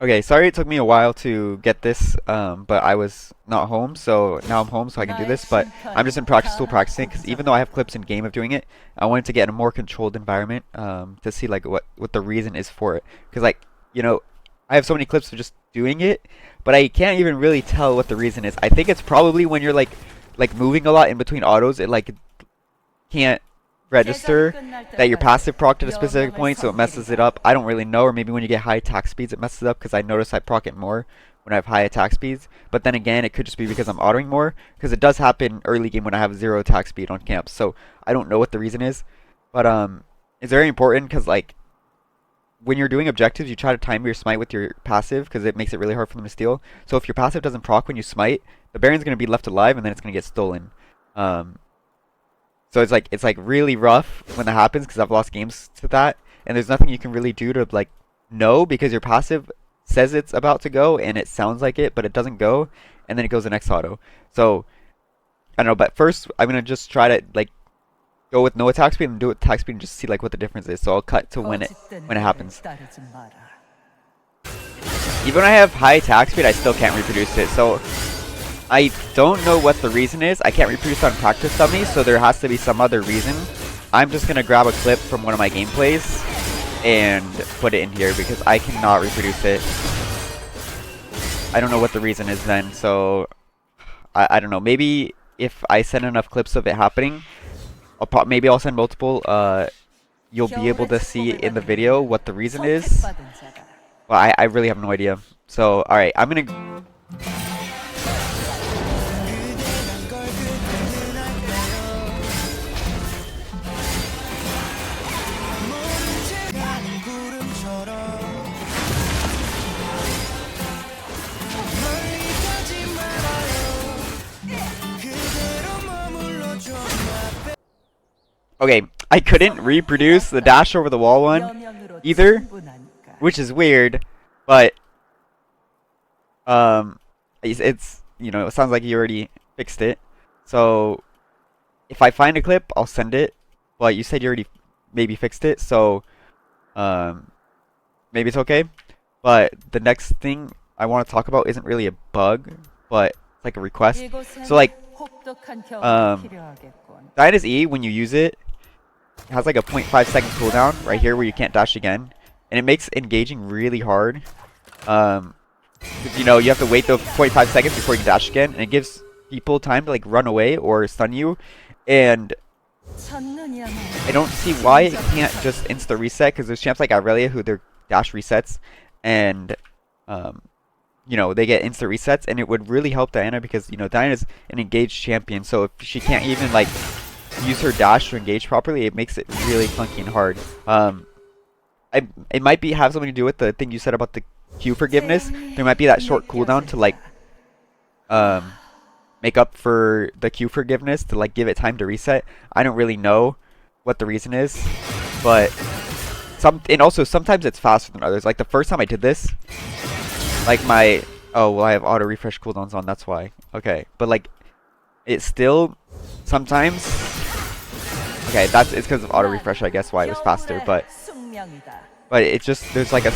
Okay, sorry it took me a while to get this, but I was not home, so now I'm home so I can do 나의 this, but I'm just in 심판은 practice tool 다 practicing, because even though I have 복종한다. clips in game of doing it, I wanted to get in a more controlled environment, to see like what the reason is for it. Because like, I have so many clips of just doing it, but I can't even really tell what the reason is. I think it's probably when you're like moving a lot in between autos, it like can't 제작이 register 끝날 that your 때까지 passive proc at a specific 명령을 point, so it messes it 선택이다. up. I don't really know, or maybe when you get high attack speeds, it messes it up because I notice I proc it more when I have high attack speeds. But then again, it could just be because I'm autoing more, because it does happen early game when I have zero attack speed on camps. So I don't know what the reason is, but it's very important because like when you're doing objectives, you try to time your smite with your passive because it makes it really hard for them to steal. So if your passive doesn't proc when you smite, the Baron's gonna be left alive and then it's gonna get stolen. Um, so it's like really rough when that happens because I've lost games to that, and there's nothing you can really do to like know because your passive says it's about to go and it sounds like it, but it doesn't go, and then it goes the next auto. So I don't know, but first I'm gonna just try to like go with no attack speed and do it attack speed and just see like what the difference is. So I'll cut to when it 거짓된 when it 말에 happens. 따르지 마라. Even when I have high attack speed, I still can't reproduce it. So I don't know what the reason is. I can't reproduce on practice dummies, so there has to be some other reason. I'm just gonna grab a clip from one of my gameplays and put it in here because I cannot reproduce it. I don't know what the reason is then, so I don't know. Maybe if I send enough clips of it happening, maybe I'll send multiple. You'll be able 겨울의 to see 축복을 in the 받기 video 위해 what the reason is. 선택받은 자다. But I really have no idea. So alright, I'm gonna Okay, I couldn't reproduce the dash over the wall one 여명으로 either, 충분하니까. which is weird, but um it's it sounds like you already fixed it. So if I find a clip, I'll send it. But you said you already maybe fixed it, so um maybe it's okay. But the next thing I want to talk about isn't really a bug, but it's like a request. So 이곳엔 like 혹독한 겨울이 um 필요하겠군. Dyna's E, when you use it, has like a 0.5 second cooldown right here where you can't dash again, and it makes engaging really hard. Um, 'Cause, you have to wait the 0.5 seconds before you can dash again, and it gives people time to like run away or stun you. And I 첫눈이야말로 don't see why it 진정한 can't just 사랑이다. insta reset because there's champs like Aurelia who their dash resets, and they get insta resets, and it would really help Diana because Diana's an engaged champion, so if she can't even like use her dash to engage properly, it makes it really clunky and hard. It might have something to do with the thing you said about the Q forgiveness. There might be that short cooldown to like 느껴진다. um make up for the Q forgiveness to like give it time to reset. I don't really know what the reason is, but and also sometimes it's faster than others. Like the first time I did this, like I have auto refresh cooldowns on, that's why. Okay, but like it still sometimes okay, it's because of auto 난 refresh, I guess, why it was faster, 겨울의 but 숙명이다. it's just there's like a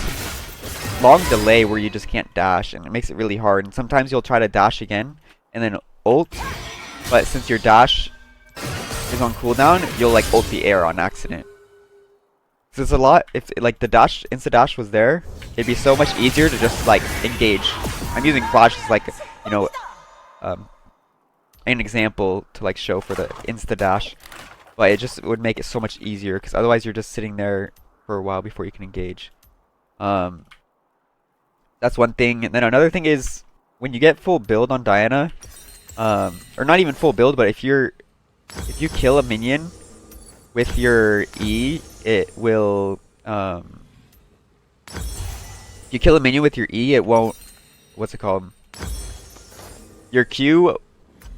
long delay where you just can't dash, and it makes it really hard. And sometimes you'll try to dash again and then ult, but since your dash is on cooldown, you'll like ult the air on accident. So it's a lot. If like the dash insta dash was there, it'd be so much easier to just like engage. I'm using flash as like you know um, an example to like show for the insta dash, but it just would make it so much easier because otherwise you're just sitting there for a while before you can engage. Um, that's one thing. And then another thing is when you get full build on Diana, or not even full build, but if you kill a minion with your E, it will if you kill a minion with your E, it won't, what's it called? Your Q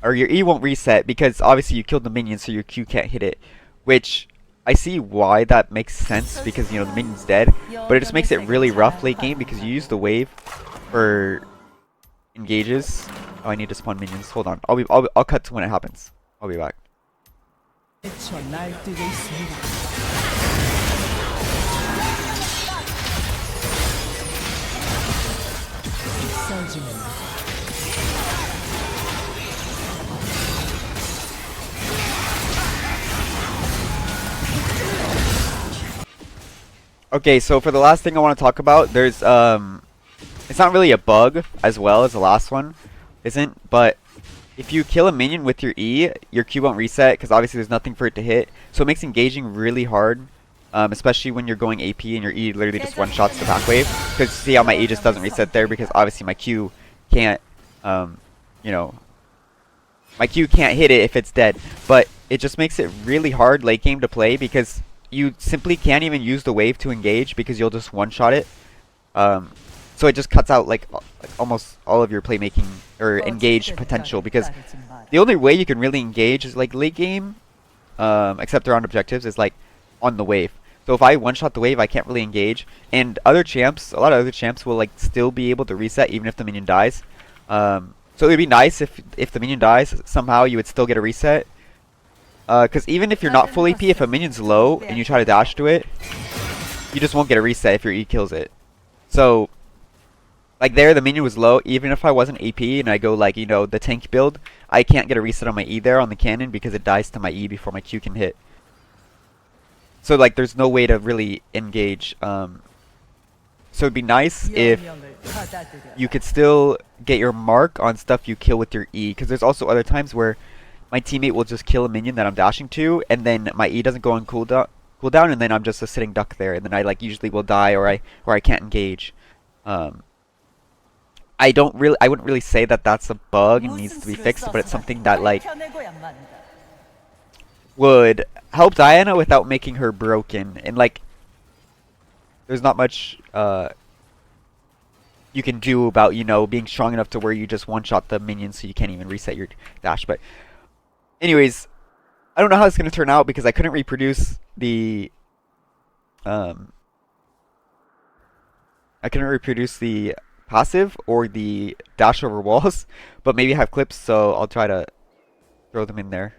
or your E won't reset because obviously you killed the minion, so your Q can't hit it. Which I see why that makes sense because the minion's dead, but it just makes it really rough late game because you use the wave for engages. Oh, I need to spawn minions. Hold on. I'll cut to when it happens. I'll be back. 미쳐 날뛰고 있습니다. 무너지는 Okay, so for the last thing I want to talk about, there's it's not really a bug as well as the last one isn't, but if you kill a minion with your E, your Q won't reset because obviously there's nothing for it to hit. So it makes engaging really hard, especially when you're going AP and your E literally just one-shots the back wave. Because see how my E just doesn't reset there because obviously my Q can't, you know, my Q can't hit it if it's dead. But it just makes it really hard late game to play because you simply can't even use the wave to engage because you'll just one-shot it. So it just cuts out like almost all of your playmaking or engage potential because the only way you can really engage is like late game, except around objectives, is like on the wave. So if I one-shot the wave, I can't really engage. And other champs, a lot of other champs will like still be able to reset even if the minion dies. So it would be nice if the minion dies, somehow you would still get a reset. Because even if you're not full AP, if a minion's low and you try to dash to it, you just won't get a reset if your E kills it. So, like there, the minion was low. Even if I wasn't AP and I go like, you know, the tank build, I can't get a reset on my E there on the cannon because it dies to my E before my Q can hit. So like, there's no way to really engage. So it'd be nice if you could still get your mark on stuff you kill with your E. Because there's also other times where my teammate will just kill a minion that I'm dashing to, and then my E doesn't go on cooldown, and then I'm just a sitting duck there, and then I like usually will die or I can't engage. I wouldn't really say that that's a bug and needs to be fixed, but it's something that like would help Diana without making her broken. And like, there's not much you can do about, you know, being strong enough to where you just one-shot the minions so you can't even reset your dash. But anyways, I don't know how it's going to turn out because I couldn't reproduce the passive or the dash over walls, but maybe I have clips, so I'll try to throw them in there.